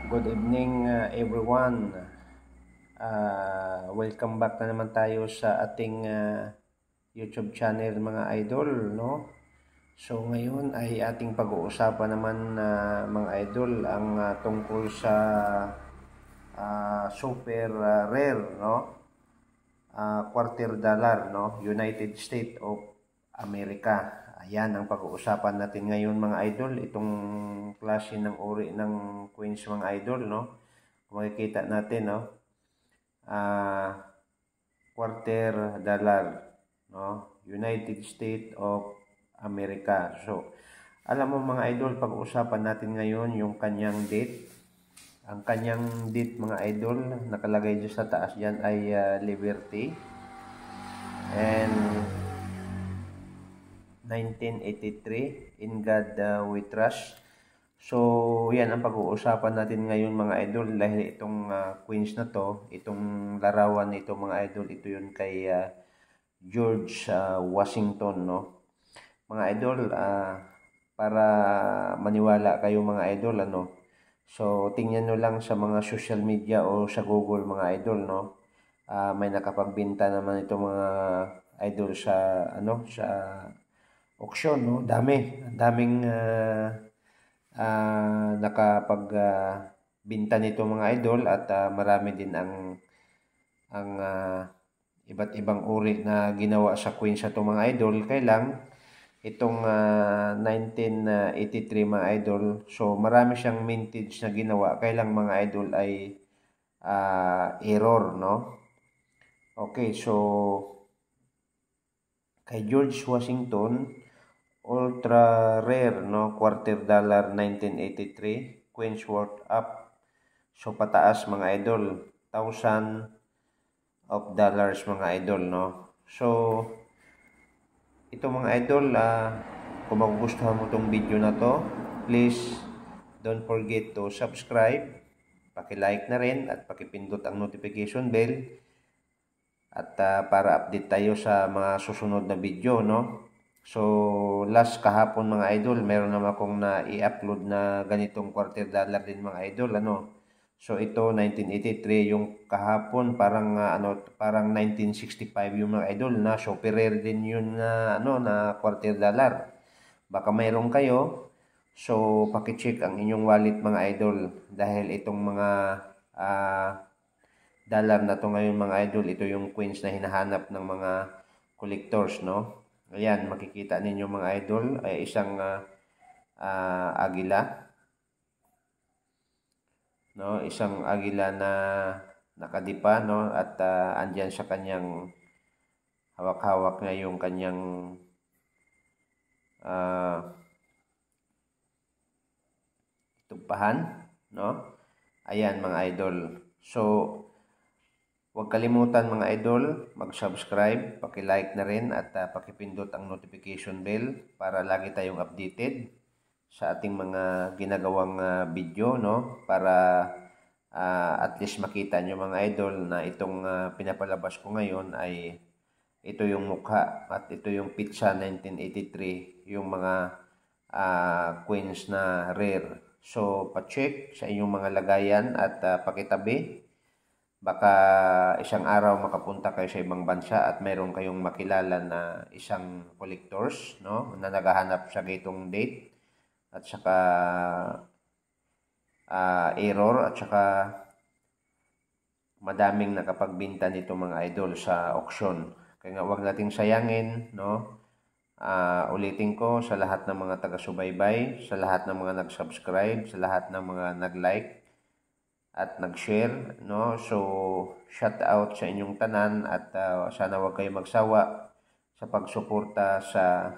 Good evening everyone. Welcome back na naman tayo sa ating YouTube channel mga idol, no? So ngayon ay ating pag-uusapan naman mga idol ang tungkol sa super rare, no? Quarter dollar, no? United States of America. Ayan ang pag-uusapan natin ngayon mga idol, itong klase ng uri ng coins mga idol, no? Kung makikita natin, no? Quarter dollar, no? United States of America. So, alam mo mga idol, pag-uusapan natin ngayon yung kanyang date. Ang kanyang date mga idol, nakalagay dyan sa taas dyan ay Liberty. And 1983, In God We Trust. So, yan ang pag-uusapan natin ngayon mga idol dahil itong Queens na to, itong larawan nito mga idol, ito yun kay George Washington, no? Mga idol, para maniwala kayo mga idol, ano? So, tingnan nyo lang sa mga social media o sa Google mga idol, no? May nakapagbenta naman ito mga idol sa, sa auction, no? Daming nakapagbinta nito mga idol at marami din ang iba't ibang uri na ginawa sa Queens sa mga idol. Kailang itong 1983 mga idol, so marami siyang mintage na ginawa. Kailang mga idol ay error, no? Okay, so kay George Washington, ultra rare, no? Quarter dollar 1983, Queens worth up. So pataas mga idol, $1,000 mga idol, no? So ito mga idol, kung magugustuhan mo tong video na to, please don't forget to subscribe, paki-like na rin at pakipindot ang notification bell at para update tayo sa mga susunod na video, no? So last kahapon mga idol, meron naman akong na-i-upload na ganitong quarter dollar din mga idol, ano? So ito 1983 yung kahapon, parang parang 1965 yung mga idol, na super rare din yun na na quarter dollar. Baka mayroon kayo. So paki-check ang inyong wallet mga idol dahil itong mga dollar na to ngayon mga idol, ito yung coins na hinahanap ng mga collectors, no? Ayan, makikita ninyo mga idol ay isang agila, no? Isang agila na nakadipa, no? At andyan sa kanyang hawak-hawak na yung kanyang tugpahan, no? Ayan mga idol. So huwag kalimutan mga idol, mag-subscribe, paki-like na rin at pakipindot ang notification bell para lagi tayong updated sa ating mga ginagawang video, no? Para at least makita nyo mga idol na itong pinapalabas ko ngayon ay ito yung mukha at ito yung pizza 1983, yung mga coins na rare. So pa-check sa inyong mga lagayan at pakitabi. Baka isang araw makapunta kayo sa ibang bansa at mayroon kayong makilala na isang collectors, no? Na naghahanap sa gitong date at saka error at saka madaming nakapagbinta nito mga idol sa auction. Kaya nga huwag nating sayangin, no? Ulitin ko sa lahat ng mga taga-subaybay, sa lahat ng mga nag-subscribe, sa lahat ng mga nag-like at nag-share, no? So shout out sa inyong tanan at sana huwag kayo magsawa sa pagsuporta sa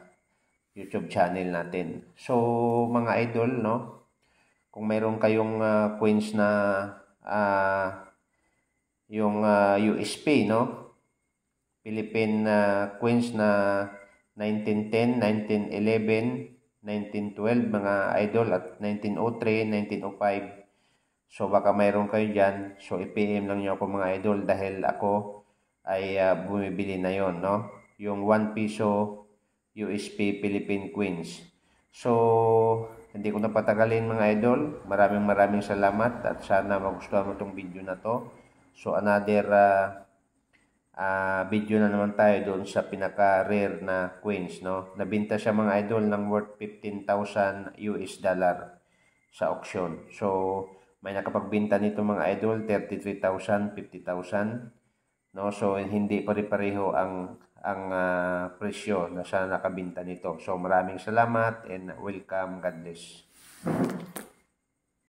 YouTube channel natin. So mga idol, no? Kung mayroon kayong coins na yung USP, no? Philippine coins na 1910, 1911, 1912 mga idol at 1903, 1905. So baka mayroon kayo dyan. So i-PM lang nyo ako mga idol dahil ako ay bumibili na yon, no? Yung 1 peso USP Philippine Coins. So hindi ko na patagalin mga idol. Maraming salamat at sana magustuhan mo itong video na to. So another video na naman tayo doon sa pinaka-rare na coins, no? Nabinta siya mga idol ng worth 15,000 US dollar sa auction. So may nakapagbinta nito mga idol, 33,000, 50,000. No, so hindi pare-pareho ang presyo na siya nakabinta nito. So maraming salamat and welcome. God bless.